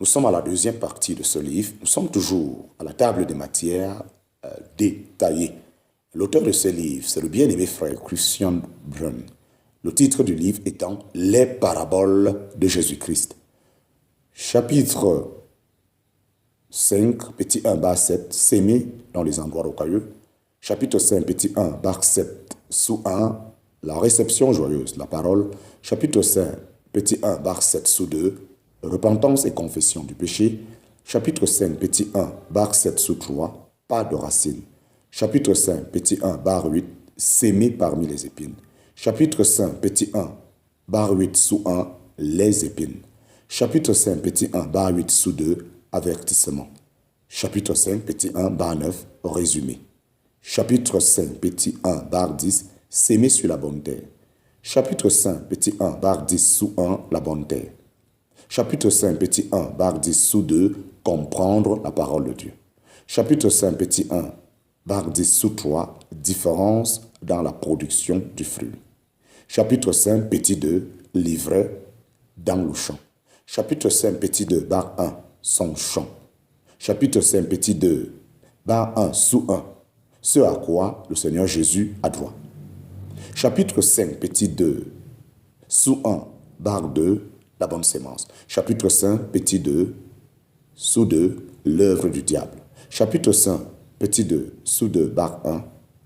Nous sommes à la deuxième partie de ce livre. Nous sommes toujours à la table des matières détaillées. L'auteur de ce livre, c'est le bien-aimé frère Christian Brun. Le titre du livre étant « Les paraboles de Jésus-Christ ». Chapitre 5, petit 1, bar 7, s'aimer dans les endroits rocailleux. Chapitre 5, petit 1, bar 7, sous 1, la réception joyeuse, la parole. Chapitre 5, petit 1, bar 7, sous 2, repentance et confession du péché. Chapitre 5, petit 1, bar 7, sous 3, pas de racines. Chapitre 5, petit 1, bar 8, s'aimer parmi les épines. Chapitre 5, petit 1, bar 8, sous 1, les épines. Chapitre 5, petit 1, bar 8, sous 2, avertissement. Chapitre 5, petit 1, bar 9, résumé. Chapitre 5, petit 1, bar 10, s'aimer sur la bonne terre. Chapitre 5, petit 1, bar 10, sous 1, la bonne terre. Chapitre 5, petit 1, bar 10, sous 2, comprendre la parole de Dieu. Chapitre 5, petit 1, bar 10, sous 3, différence dans la production du fruit. Chapitre 5, petit 2, livret dans le champ. Chapitre 5, petit 2, bar 1, son champ. Chapitre 5, petit 2, bar 1, sous 1, ce à quoi le Seigneur Jésus a droit. Chapitre 5, petit 2, sous 1, bar 2, la bonne sémence. Chapitre 5, petit 2, sous 2, l'œuvre du diable. Chapitre 5, petit 2, sous 2, bar 1,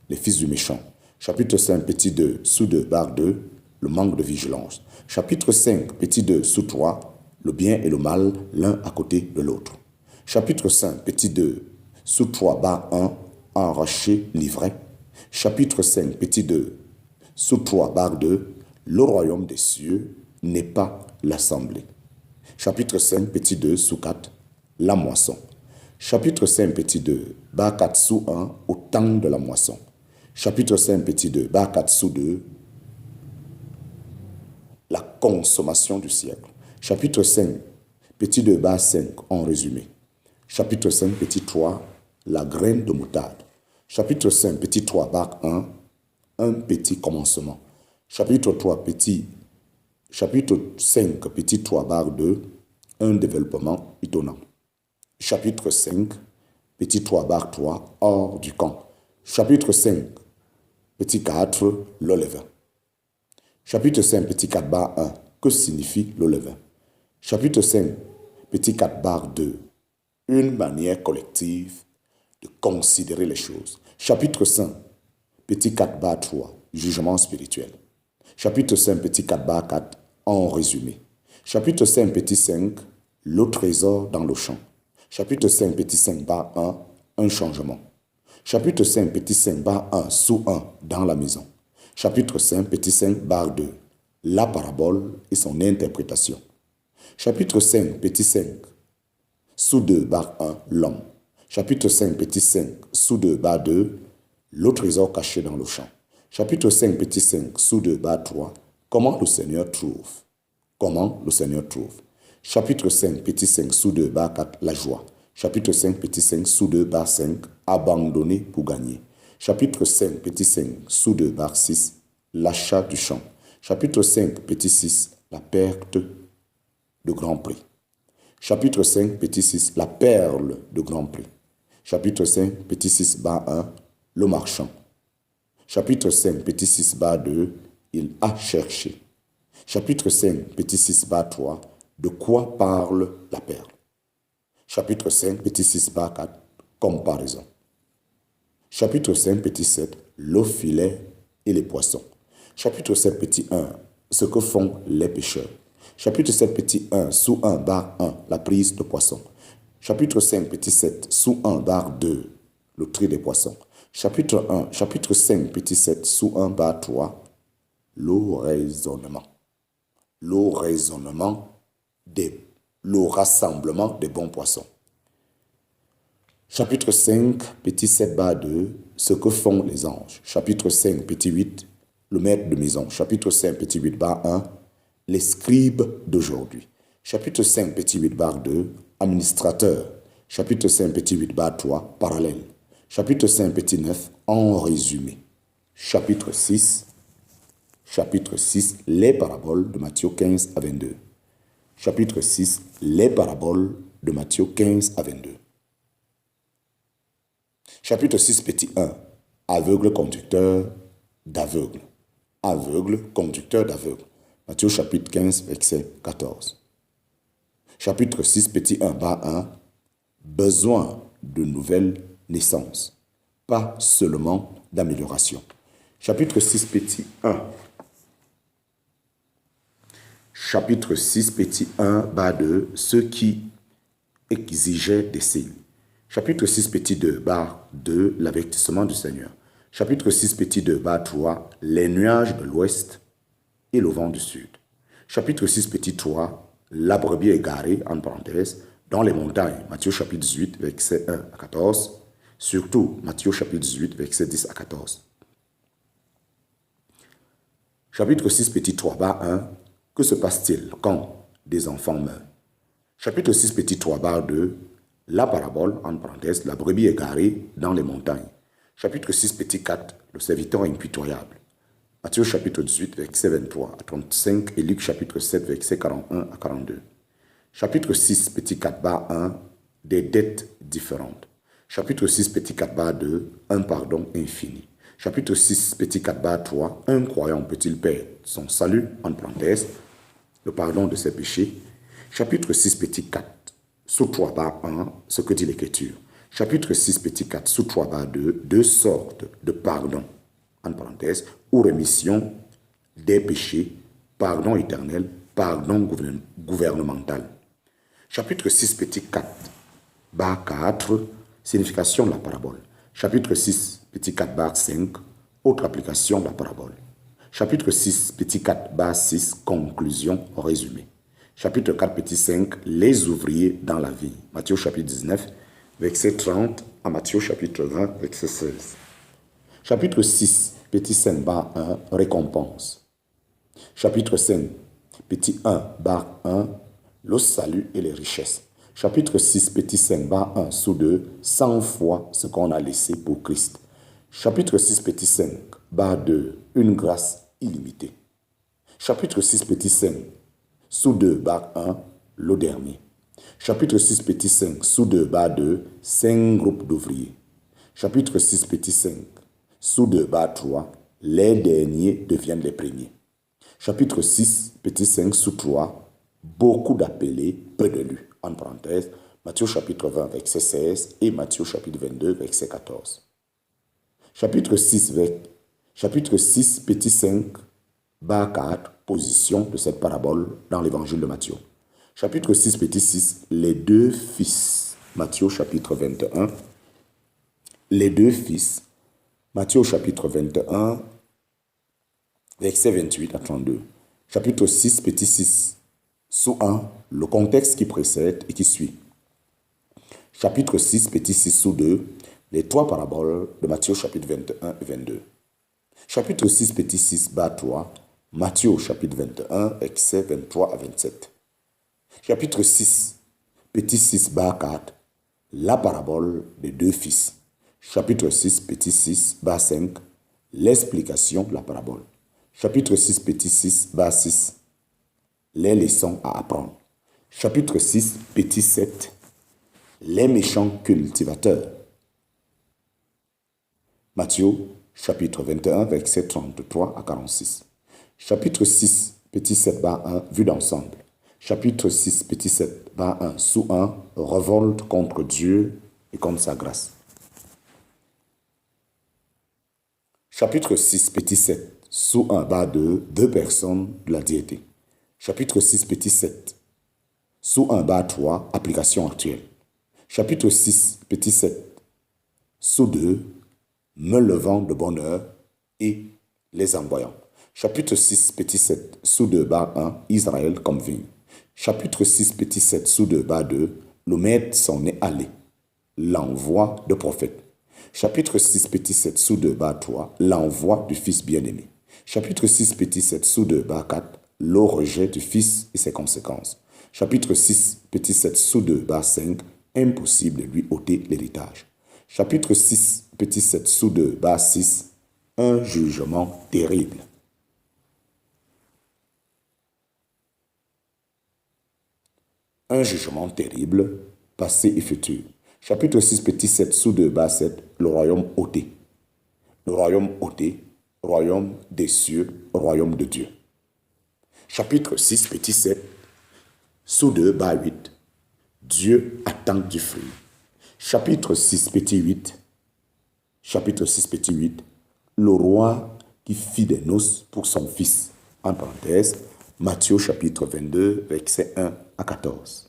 les fils du méchant. Chapitre 5, petit 2, sous 2, bar 2, le manque de vigilance. Chapitre 5, petit 2, sous 3, le bien et le mal, l'un à côté de l'autre. Chapitre 5, petit 2, sous 3, bar 1, enraché, livré. Chapitre 5, petit 2, sous 3, bar 2, le royaume des cieux n'est pas l'assemblée. Chapitre 5, petit 2, sous 4, la moisson. Chapitre 5, petit 2, bar 4, sous 1, au temps de la moisson. Chapitre 5, petit 2, bar 4, sous 2, la consommation du siècle. Chapitre 5, petit 2, bar 5, en résumé. Chapitre 5, petit 3, la graine de moutarde. Chapitre 5, petit 3, bar 1, un petit commencement. Chapitre 5, petit 3, bar 2, un développement étonnant. Chapitre 5, petit 3, bar 3, hors du camp. Chapitre 5, petit 4, le levain. Chapitre 5, petit 4, bar 1, que signifie le levain? Chapitre 5, petit 4, bar 2, une manière collective de considérer les choses. Chapitre 5, petit 4, bar 3, jugement spirituel. Chapitre 5, petit 4, bar 4, en résumé. Chapitre 5, petit 5, le trésor dans le champ. Chapitre 5, petit 5, bar 1, un changement. Chapitre 5, petit 5, bar 1, sous 1, dans la maison. Chapitre 5, petit 5, bar 2, la parabole et son interprétation. Chapitre 5, petit 5, sous 2, bar 1, l'homme. Chapitre 5, petit 5, sous 2, bar 2, le trésor caché dans le champ. Chapitre 5, petit 5, sous 2, bar 3, comment le Seigneur trouve. Comment le Seigneur trouve. Chapitre 5, petit 5, sous 2, bar 4, la joie. Chapitre 5, petit 5, sous 2, bar 5, abandonner pour gagner. Chapitre 5, petit 5, sous 2, bar 6, l'achat du champ. Chapitre 5, petit 6, la perte de grand prix. Chapitre 5, petit 6, la perle de grand prix. Chapitre 5, petit 6, bar 1, le marchand. Chapitre 5, petit 6, bar 2, il a cherché. Chapitre 5, petit 6, bar 3, de quoi parle la perle. Chapitre 5, petit 6, bar 4, comparaison. Chapitre 5, petit 7, le filet et les poissons. Chapitre 7, petit 1, ce que font les pêcheurs. Chapitre 7, petit 1, sous 1, bar 1, la prise de poissons. Chapitre 5, petit 7, sous 1, bar 2, le tri des poissons. Chapitre 5, petit 7, sous 1, bar 3, le raisonnement. Le rassemblement des bons poissons. Chapitre 5, petit 7, bar 2, ce que font les anges. Chapitre 5, petit 8, le maître de maison. Chapitre 5, petit 8, bar 1, les scribes d'aujourd'hui. Chapitre 5, petit 8, bar 2, administrateur. Chapitre 5, petit 8, bar 3, parallèle. Chapitre 5, petit 9, en résumé. Chapitre 6, les paraboles de Matthieu 15 à 22. Chapitre 6, les paraboles de Matthieu 15 à 22. Chapitre 6, petit 1. Aveugle conducteur d'aveugle. Aveugle conducteur d'aveugle. Matthieu chapitre 15, verset 14. Chapitre 6, petit 1, bas 1. Besoin de nouvelle naissance, pas seulement d'amélioration. Chapitre 6, petit 1. Chapitre 6, petit 1, bas 2. Ceux qui exigeaient des signes. Chapitre 6, petit 2, bas 2. L'avertissement du Seigneur. Chapitre 6, petit 2, bas 3. Les nuages de l'ouest et le vent du sud. Chapitre 6, petit 3. La brebis égarée, en parenthèse, dans les montagnes. Matthieu chapitre 18, verset 1 à 14. Surtout, Matthieu chapitre 18, verset 10 à 14. Chapitre 6, petit 3, bas 1. Que se passe-t-il quand des enfants meurent? Chapitre 6, petit 3, bas 2. La parabole, en parenthèse, la brebis égarée dans les montagnes. Chapitre 6, petit 4. Le serviteur impitoyable. Matthieu chapitre 18, verset 23 à 35 et Luc chapitre 7, verset 41 à 42. Chapitre 6, petit 4, bas 1. Des dettes différentes. Chapitre 6, petit 4, bas 2. Un pardon infini. Chapitre 6, petit 4, bas 3. Un croyant peut-il perdre son salut, en parenthèse, le pardon de ses péchés. Chapitre 6, petit 4, sous 3, bas 1, ce que dit l'Écriture. Chapitre 6, petit 4, sous 3, bas 2, deux sortes de pardon, en parenthèse, ou rémission des péchés, pardon éternel, pardon gouvernemental. Chapitre 6, petit 4, bas 4, signification de la parabole. Chapitre 6, petit 4, bas 5, autre application de la parabole. Chapitre 6, petit 4, bas 6, conclusion résumé. Chapitre 4, petit 5, les ouvriers dans la vie. Matthieu chapitre 19, verset 30 à Matthieu chapitre 20, verset 16. Chapitre 6, petit 5, bas 1, récompense. Chapitre 5, petit 1, bas 1, le salut et les richesses. Chapitre 6, petit 5, bas 1, sous 2, 100 fois ce qu'on a laissé pour Christ. Chapitre 6, petit 5, bas 2, une grâce illimitée. Chapitre 6, petit 5, sous 2, bas 1, le dernier. Chapitre 6, petit 5, sous 2, bas 2, 5 groupes d'ouvriers. Chapitre 6, petit 5, sous 2, bas 3, les derniers deviennent les premiers. Chapitre 6, petit 5, sous 3, beaucoup d'appelés, peu d'élus. En parenthèse, Matthieu chapitre 20, verset 16 et Matthieu chapitre 22, verset 14. Chapitre 6, petit 5, bas 4, position de cette parabole dans l'évangile de Matthieu. Chapitre 6, petit 6, les deux fils. Matthieu chapitre 21. Les deux fils. Matthieu chapitre 21, verset 28 à 32. Chapitre 6, petit 6, sous 1, le contexte qui précède et qui suit. Chapitre 6, petit 6, sous 2, les trois paraboles de Matthieu chapitre 21 et 22. Chapitre 6, petit 6, bas 3, Matthieu chapitre 21, versets 23 à 27. Chapitre 6, petit 6, bas 4, la parabole des deux fils. Chapitre 6, petit 6, bas 5, l'explication de la parabole. Chapitre 6, petit 6, bas 6, les leçons à apprendre. Chapitre 6, petit 7, les méchants cultivateurs. Matthieu, chapitre 21, verset 33 à 46. Chapitre 6, petit 7, bas 1, vue d'ensemble. Chapitre 6, petit 7, bas 1, sous 1, révolte contre Dieu et contre sa grâce. Chapitre 6, petit 7, sous 1, bas 2, deux personnes de la diété. Chapitre 6, petit 7, sous 1, bas 3, application actuelle. Chapitre 6, petit 7, sous 2, me levant de bonne heure et les envoyant. Chapitre 6, petit 7, sous 2, bas 1, Israël comme vigne. Chapitre 6, petit 7, sous 2, bas 2, le maître s'en est allé. L'envoi de prophète. Chapitre 6, petit 7, sous 2, bas 3, l'envoi du fils bien-aimé. Chapitre 6, petit 7, sous 2, bas 4, le rejet du fils et ses conséquences. Chapitre 6, petit 7, sous 2, bas 5, impossible de lui ôter l'héritage. Chapitre 6, petit 7, sous 2, bas 6, un jugement terrible. Un jugement terrible, passé et futur. Chapitre 6, petit 7, sous 2, bas 7, le royaume ôté. Le royaume ôté, royaume des cieux, royaume de Dieu. Chapitre 6, petit 7, sous 2, bas 8, Dieu attend du fruit. Chapitre 6, petit 8, le roi qui fit des noces pour son fils. En parenthèse, Matthieu chapitre 22, versets 1 à 14.